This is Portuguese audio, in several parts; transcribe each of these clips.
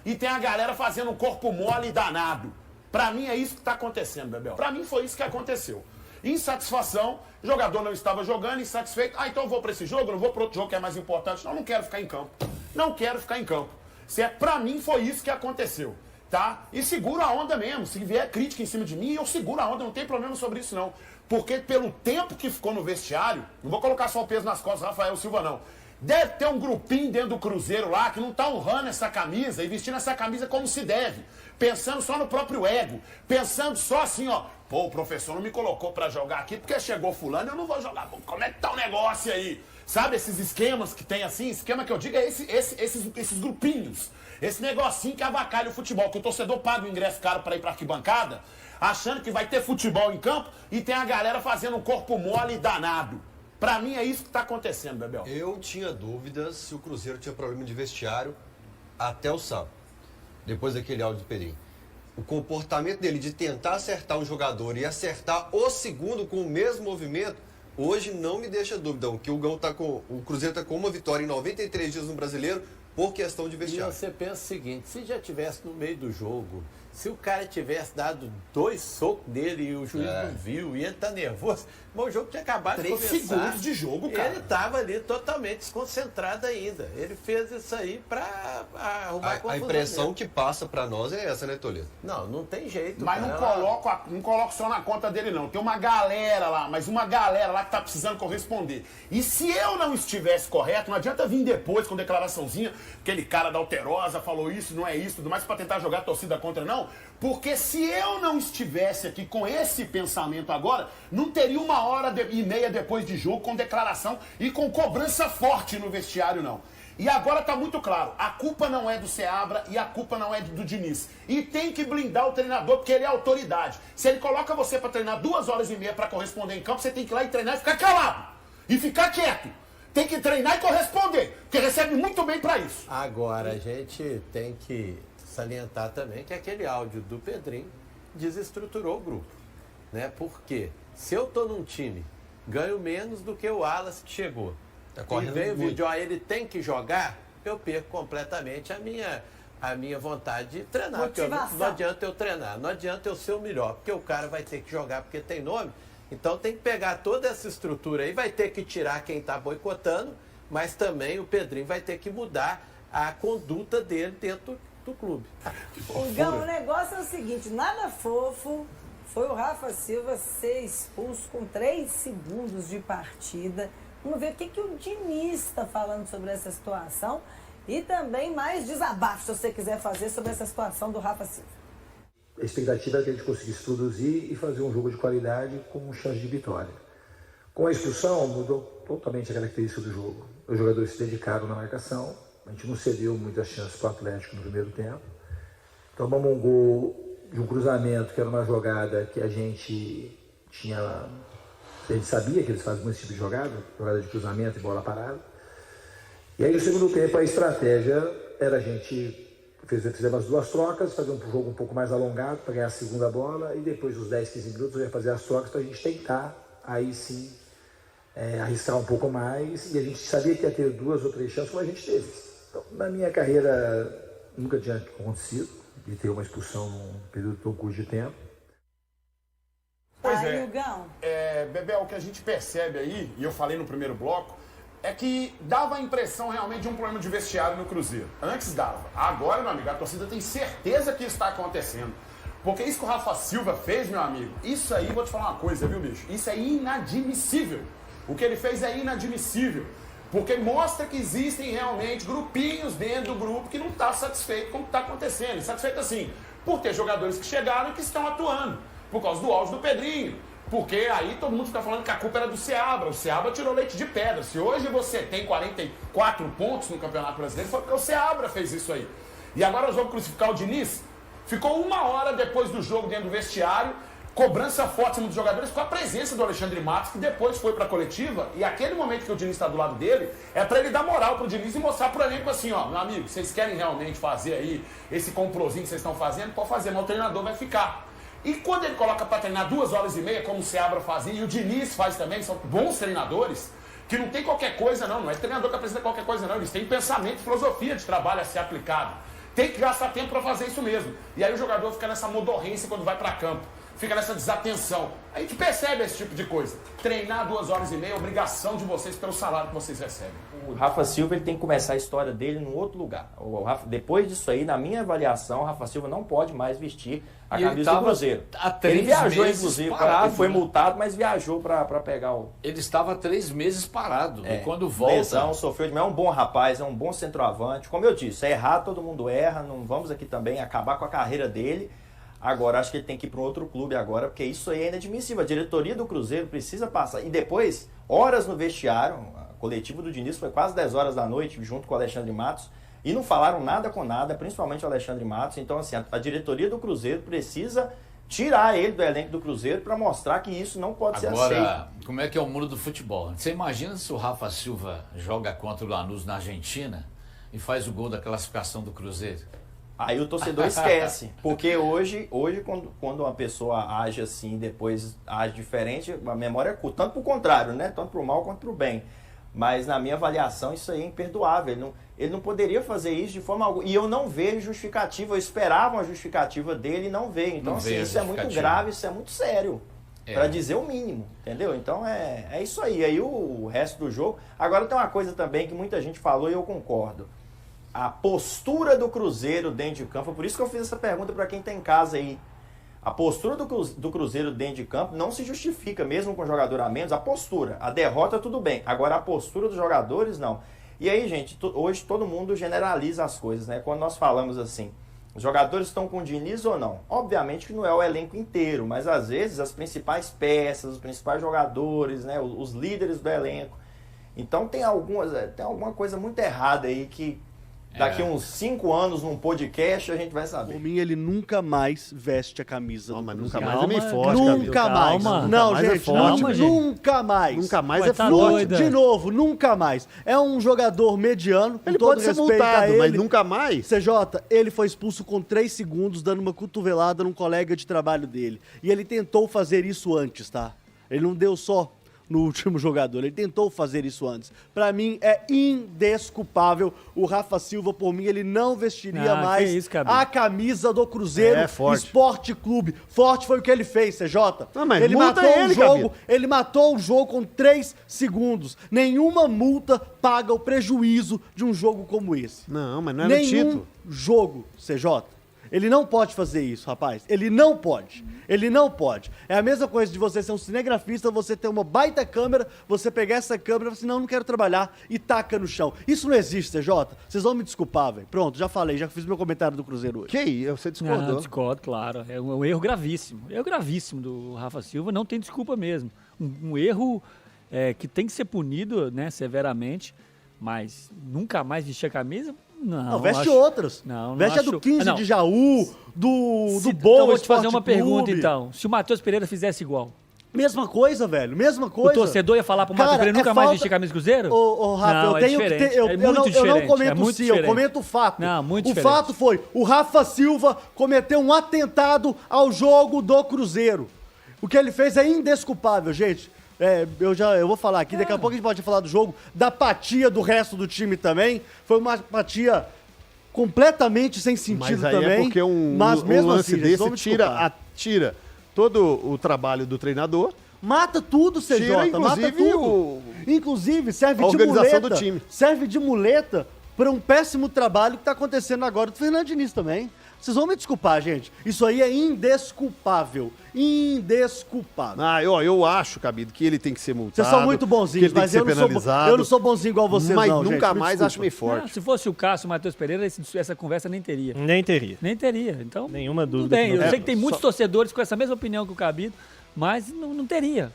e tem a galera fazendo um corpo mole danado. Pra mim é isso que tá acontecendo, Bebel. Pra mim foi isso que aconteceu. Insatisfação, o jogador não estava jogando, insatisfeito. Ah, então eu vou pra esse jogo, não vou pra outro jogo que é mais importante. Não quero ficar em campo. Não quero ficar em campo. Pra mim foi isso que aconteceu. Tá? E segura a onda mesmo. Se vier crítica em cima de mim, eu seguro a onda, não tem problema sobre isso não. Porque pelo tempo que ficou no vestiário, não vou colocar só o peso nas costas do Rafael Silva não. Deve ter um grupinho dentro do Cruzeiro lá que não tá honrando essa camisa e vestindo essa camisa como se deve. Pensando só no próprio ego. Pensando só assim, ó. Pô, o professor não me colocou pra jogar aqui porque chegou fulano, eu não vou jogar. Como é que tá o negócio aí? Sabe esses esquemas que tem assim? Esquema que eu digo é esses grupinhos. Esse negocinho que avacalha o futebol, que o torcedor paga o ingresso caro para ir pra arquibancada, achando que vai ter futebol em campo e tem a galera fazendo um corpo mole danado. Pra mim é isso que tá acontecendo, Bebel. Eu tinha dúvidas se o Cruzeiro tinha problema de vestiário até o sábado, depois daquele áudio do Pedrinho. O comportamento dele de tentar acertar um jogador e acertar o segundo com o mesmo movimento, hoje não me deixa dúvida. Que o Cruzeiro tá com uma vitória em 93 dias no Brasileiro, por questão de vestiário. E você pensa o seguinte, se já tivesse no meio do jogo, se o cara tivesse dado 2 socos nele e o juiz não viu, e ele tá nervoso, mas o jogo tinha acabado de começar. 3 segundos de jogo, cara. Ele tava ali totalmente desconcentrado ainda. Ele fez isso aí pra arrumar confusão. A impressão que passa pra nós é essa, né, Toledo? Não tem jeito. Mas não coloco só na conta dele, não. Tem uma galera lá, mas uma galera lá que tá precisando corresponder. E se eu não estivesse correto, não adianta vir depois com declaraçãozinha, aquele cara da Alterosa falou isso, não é isso, tudo mais, pra tentar jogar a torcida contra, não. Porque se eu não estivesse aqui com esse pensamento agora, não teria 1h30 depois de jogo com declaração e com cobrança forte no vestiário, não. E agora tá muito claro, a culpa não é do Seabra e a culpa não é do Diniz. E tem que blindar o treinador porque ele é autoridade. Se ele coloca você pra treinar 2h30 pra corresponder em campo, você tem que ir lá e treinar e ficar calado. E ficar quieto. Tem que treinar e corresponder, porque recebe muito bem pra isso. Agora, a gente tem que salientar também que aquele áudio do Pedrinho desestruturou o grupo, né? Porque se eu tô num time, ganho menos do que o Wallace que chegou, e veio o vídeo, ele tem que jogar, eu perco completamente a minha vontade de treinar. Porque não adianta eu treinar, não adianta eu ser o melhor, porque o cara vai ter que jogar porque tem nome. Então tem que pegar toda essa estrutura aí, vai ter que tirar quem está boicotando, mas também o Pedrinho vai ter que mudar a conduta dele dentro do clube. Gão, o negócio é o seguinte, nada fofo foi o Rafa Silva ser expulso com 3 segundos de partida. Vamos ver o que o Diniz está falando sobre essa situação e também mais desabafo, se você quiser fazer, sobre essa situação do Rafa Silva. A expectativa é que a gente conseguisse produzir e fazer um jogo de qualidade com chance de vitória. Com a expulsão, mudou totalmente a característica do jogo. Os jogadores se dedicaram na marcação, a gente não cedeu muitas chances para o Atlético no primeiro tempo. Tomamos um gol de um cruzamento, que era uma jogada que a gente sabia que eles faziam esse tipo de jogada de cruzamento e bola parada. E aí no segundo tempo a estratégia era a gente fizemos as 2 trocas, fazer um jogo um pouco mais alongado para ganhar a segunda bola e depois dos 10, 15 minutos eu ia fazer as trocas para a gente tentar, aí sim, arriscar um pouco mais, e a gente sabia que ia ter 2 ou 3 chances como a gente teve. Então, na minha carreira nunca tinha acontecido de ter uma expulsão num período tão curto de tempo. Pois Bebel, o que a gente percebe aí, e eu falei no primeiro bloco, é que dava a impressão realmente de um problema de vestiário no Cruzeiro. Antes dava. Agora, meu amigo, a torcida tem certeza que isso está acontecendo. Porque isso que o Rafa Silva fez, meu amigo, isso aí, vou te falar uma coisa, viu, bicho? Isso é inadmissível. O que ele fez é inadmissível. Porque mostra que existem realmente grupinhos dentro do grupo que não está satisfeito com o que está acontecendo. Satisfeito assim, por ter jogadores que chegaram e que estão atuando. Por causa do áudio do Pedrinho. Porque aí todo mundo fica falando que a culpa era do Seabra. O Seabra tirou leite de pedra. Se hoje você tem 44 pontos no Campeonato Brasileiro, foi porque o Seabra fez isso aí. E agora nós vamos crucificar o Diniz. Ficou 1 hora depois do jogo dentro do vestiário, cobrança forte dos jogadores, com a presença do Alexandre Matos, que depois foi pra coletiva. E aquele momento que o Diniz está do lado dele, é pra ele dar moral pro Diniz e mostrar pro elenco assim, ó, meu amigo, vocês querem realmente fazer aí esse complozinho que vocês estão fazendo? Pode fazer, mas o treinador vai ficar. E quando ele coloca para treinar 2h30, como o Seabra fazia, e o Diniz faz também, são bons treinadores, que não tem qualquer coisa não é treinador que apresenta qualquer coisa não, eles têm pensamento, filosofia de trabalho a ser aplicado. tem que gastar tempo para fazer isso mesmo. E aí o jogador fica nessa modorrência quando vai para campo, fica nessa desatenção. A gente percebe esse tipo de coisa. Treinar 2h30 é obrigação de vocês pelo salário que vocês recebem. O Rafa Silva ele tem que começar a história dele num outro lugar. Depois disso aí, na minha avaliação, o Rafa Silva não pode mais vestir a camisa do Cruzeiro. Ele viajou, inclusive, foi multado, mas viajou para pegar o... Ele estava 3 meses parado. E quando volta... Lesão, sofreu de... É um bom rapaz, é um bom centroavante. Como eu disse, errar, todo mundo erra. Não vamos aqui também acabar com a carreira dele. Agora, acho que ele tem que ir para um outro clube agora, porque isso aí é inadmissível. A diretoria do Cruzeiro precisa passar. E depois, horas no vestiário, a coletiva do Diniz foi quase 10 horas da noite, junto com o Alexandre Matos, e não falaram nada com nada, principalmente o Alexandre Matos. Então, assim, a diretoria do Cruzeiro precisa tirar ele do elenco do Cruzeiro para mostrar que isso não pode ser aceito. Agora, como é que é o mundo do futebol? Você imagina se o Rafa Silva joga contra o Lanús na Argentina e faz o gol da classificação do Cruzeiro? Aí o torcedor esquece, porque hoje quando uma pessoa age assim, depois age diferente, a memória é curta, tanto pro contrário, né? Tanto pro mal quanto pro bem. Mas na minha avaliação isso aí é imperdoável, ele não poderia fazer isso de forma alguma, e eu não vejo justificativa, eu esperava uma justificativa dele e não veio. Então assim, isso é muito grave, isso é muito sério, para dizer o mínimo, entendeu? Então é isso aí, aí o resto do jogo. Agora tem uma coisa também que muita gente falou e eu concordo. A postura do Cruzeiro dentro de campo, por isso que eu fiz essa pergunta para quem está em casa aí. A postura do Cruzeiro dentro de campo não se justifica, mesmo com jogador a menos, a postura. A derrota tudo bem, agora a postura dos jogadores não. E aí, gente, hoje todo mundo generaliza as coisas, né? Quando nós falamos assim, os jogadores estão com o Diniz ou não? Obviamente que não é o elenco inteiro, mas às vezes as principais peças, os principais jogadores, né? Os líderes do elenco. Então tem alguma coisa muito errada aí que... Daqui uns 5 anos, num podcast, a gente vai saber. Por mim, ele nunca mais veste a camisa. Não, mas nunca mais é meio forte, nunca mais. Não, gente, é forte, nunca mais. Nunca mais é forte. Doida. De novo, nunca mais. É um jogador mediano. Ele pode ser multado, mas nunca mais. CJ, ele foi expulso com 3 segundos, dando uma cotovelada num colega de trabalho dele. E ele tentou fazer isso antes, tá? Ele não deu só no último jogador, ele tentou fazer isso antes. Pra mim, é indesculpável. O Rafa Silva, por mim, ele não vestiria mais a camisa do Cruzeiro Esporte Clube. Forte foi o que ele fez, CJ. Não, mas ele matou o jogo, ele matou o jogo com 3 segundos. Nenhuma multa paga o prejuízo de um jogo como esse. Não, mas não era título. Jogo, CJ. Ele não pode fazer isso, rapaz. Ele não pode. Ele não pode. É a mesma coisa de você ser um cinegrafista, você ter uma baita câmera, você pegar essa câmera e falar assim, não quero trabalhar, e taca no chão. Isso não existe, CJ. Vocês vão me desculpar, velho. Pronto, já falei, já fiz meu comentário do Cruzeiro hoje. Que? Você discordou? Não, discordo, claro. É um erro gravíssimo. Erro gravíssimo do Rafa Silva, não tem desculpa mesmo. Um erro que tem que ser punido, né, severamente, mas nunca mais vestir a camisa... Não, veste outras. Não veste a do 15 de Jaú, do Boa Então vou te fazer uma pergunta, então. Se o Matheus Pereira fizesse igual. Mesma coisa, velho. Mesma coisa. O torcedor ia falar pro Matheus Pereira nunca mais vestir camisa do Cruzeiro? Ô, Rafa, eu tenho que ter... Eu não comento sim, eu comento o fato. Não, muito diferente. O fato foi, o Rafa Silva cometeu um atentado ao jogo do Cruzeiro. O que ele fez é indesculpável, gente. Eu vou falar aqui, daqui a pouco a gente pode falar do jogo, da apatia do resto do time também. Foi uma apatia completamente sem sentido mas aí também. É porque um lance assim, desse tira todo o trabalho do treinador. Mata tudo, CJ, tira, inclusive, mata tudo. Inclusive, serve a de organização muleta. Do time. Serve de muleta para um péssimo trabalho que está acontecendo agora do Fernando Diniz também. Vocês vão me desculpar, gente. Isso aí é indesculpável. Indesculpável. Eu acho, Cabido, que ele tem que ser multado. Vocês são muito bonzinhos, mas eu não sou bonzinho igual vocês, mas não, nunca gente, mais acho meio forte. Não, se fosse o Cássio e o Matheus Pereira, essa conversa nem teria. Nem teria. Nem teria. Então, nenhuma dúvida. Tudo bem. Eu sei que tem muitos torcedores com essa mesma opinião que o Cabido, mas não teria.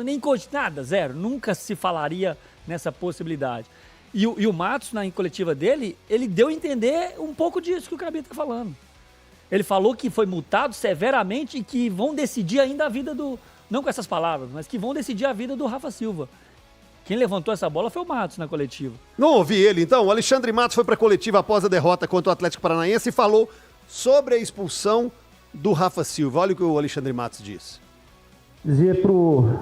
Nem nada, zero. Nunca se falaria nessa possibilidade. E o Matos, na coletiva dele, ele deu a entender um pouco disso que o Cabido está falando. Ele falou que foi multado severamente e que vão decidir ainda a vida do... Não com essas palavras, mas que vão decidir a vida do Rafa Silva. Quem levantou essa bola foi o Matos na coletiva. Não ouvi ele, então. O Alexandre Matos foi para a coletiva após a derrota contra o Atlético Paranaense e falou sobre a expulsão do Rafa Silva. Olha o que o Alexandre Matos disse. Dizer pro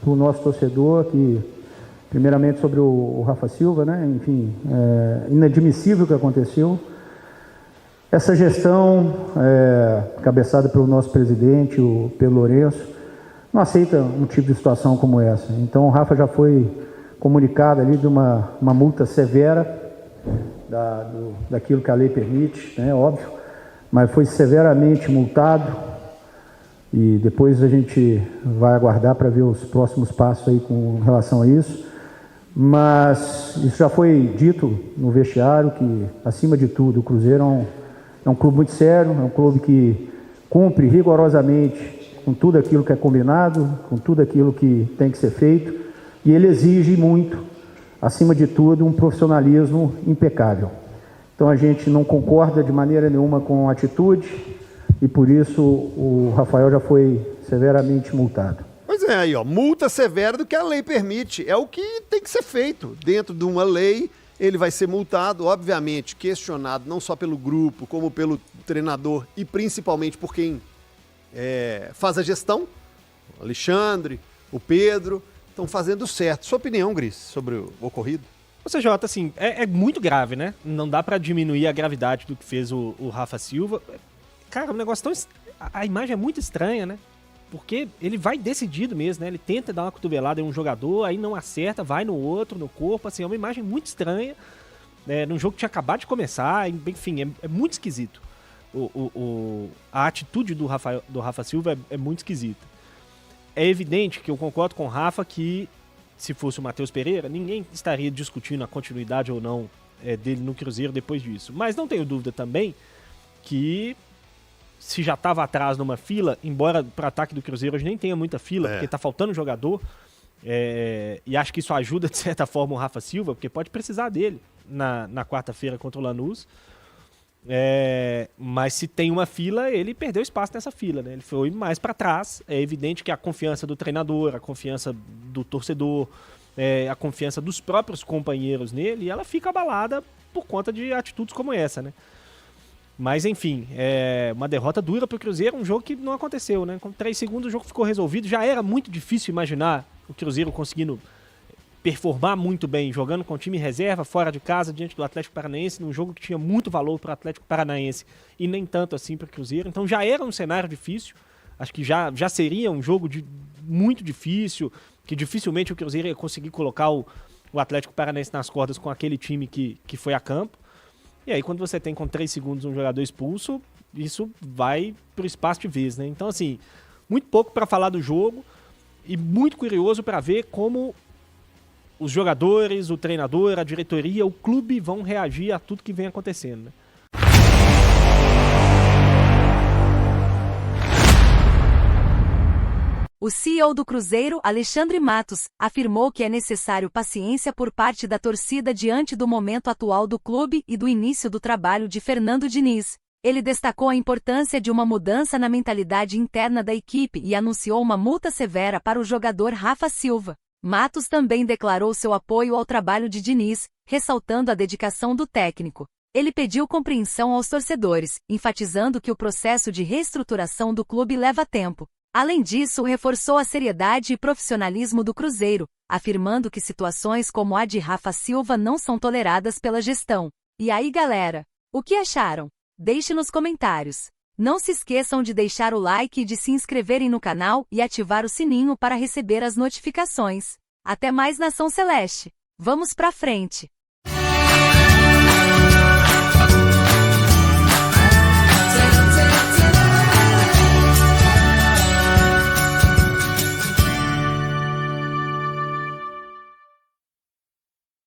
nosso torcedor que Primeiramente sobre o Rafa Silva, né? Enfim, inadmissível o que aconteceu. Essa gestão, cabeçada pelo nosso presidente, o Pedro Lourenço, não aceita um tipo de situação como essa. Então o Rafa já foi comunicado ali de uma multa severa daquilo que a lei permite, né? Óbvio, mas foi severamente multado e depois a gente vai aguardar para ver os próximos passos aí com relação a isso. Mas isso já foi dito no vestiário que, acima de tudo, o Cruzeiro é um clube muito sério, é um clube que cumpre rigorosamente com tudo aquilo que é combinado, com tudo aquilo que tem que ser feito, e ele exige muito, acima de tudo, um profissionalismo impecável. Então a gente não concorda de maneira nenhuma com a atitude e por isso o Rafael já foi severamente multado. Pois é, aí, ó, multa severa do que a lei permite. É o que tem que ser feito. Dentro de uma lei, ele vai ser multado, obviamente, questionado não só pelo grupo, como pelo treinador e principalmente por quem faz a gestão. O Alexandre, o Pedro, estão fazendo certo. Sua opinião, Gris, sobre o ocorrido? Ou seja, assim, é muito grave, né? Não dá pra diminuir a gravidade do que fez o Rafa Silva. Cara, um negócio tão... A imagem é muito estranha, né? Porque ele vai decidido mesmo, né? Ele tenta dar uma cotovelada em um jogador, aí não acerta, vai no outro, no corpo, assim, é uma imagem muito estranha, né? Num jogo que tinha acabado de começar, enfim, é muito esquisito. A atitude do Rafa Silva é muito esquisita. É evidente que eu concordo com o Rafa que, se fosse o Matheus Pereira, ninguém estaria discutindo a continuidade ou não dele no Cruzeiro depois disso. Mas não tenho dúvida também que, se já estava atrás numa fila, embora para o ataque do Cruzeiro hoje nem tenha muita fila, porque está faltando jogador, e acho que isso ajuda, de certa forma, o Rafa Silva, porque pode precisar dele na quarta-feira contra o Lanús. Mas se tem uma fila, ele perdeu espaço nessa fila, né? Ele foi mais para trás. É evidente que a confiança do treinador, a confiança do torcedor, a confiança dos próprios companheiros nele, ela fica abalada por conta de atitudes como essa, né? Mas enfim, uma derrota dura para o Cruzeiro, um jogo que não aconteceu, né? Com 3 segundos o jogo ficou resolvido. Já era muito difícil imaginar o Cruzeiro conseguindo performar muito bem, jogando com o time reserva, fora de casa, diante do Atlético Paranaense, num jogo que tinha muito valor para o Atlético Paranaense e nem tanto assim para o Cruzeiro. Então já era um cenário difícil, acho que já seria um jogo muito difícil, que dificilmente o Cruzeiro ia conseguir colocar o Atlético Paranaense nas cordas com aquele time que foi a campo. E aí quando você tem com 3 segundos um jogador expulso, isso vai pro espaço de vez, né? Então assim, muito pouco para falar do jogo e muito curioso para ver como os jogadores, o treinador, a diretoria, o clube vão reagir a tudo que vem acontecendo, né? O CEO do Cruzeiro, Alexandre Matos, afirmou que é necessário paciência por parte da torcida diante do momento atual do clube e do início do trabalho de Fernando Diniz. Ele destacou a importância de uma mudança na mentalidade interna da equipe e anunciou uma multa severa para o jogador Rafa Silva. Matos também declarou seu apoio ao trabalho de Diniz, ressaltando a dedicação do técnico. Ele pediu compreensão aos torcedores, enfatizando que o processo de reestruturação do clube leva tempo. Além disso, reforçou a seriedade e profissionalismo do Cruzeiro, afirmando que situações como a de Rafa Silva não são toleradas pela gestão. E aí, galera? O que acharam? Deixe nos comentários. Não se esqueçam de deixar o like e de se inscreverem no canal e ativar o sininho para receber as notificações. Até mais, Nação Celeste! Vamos pra frente!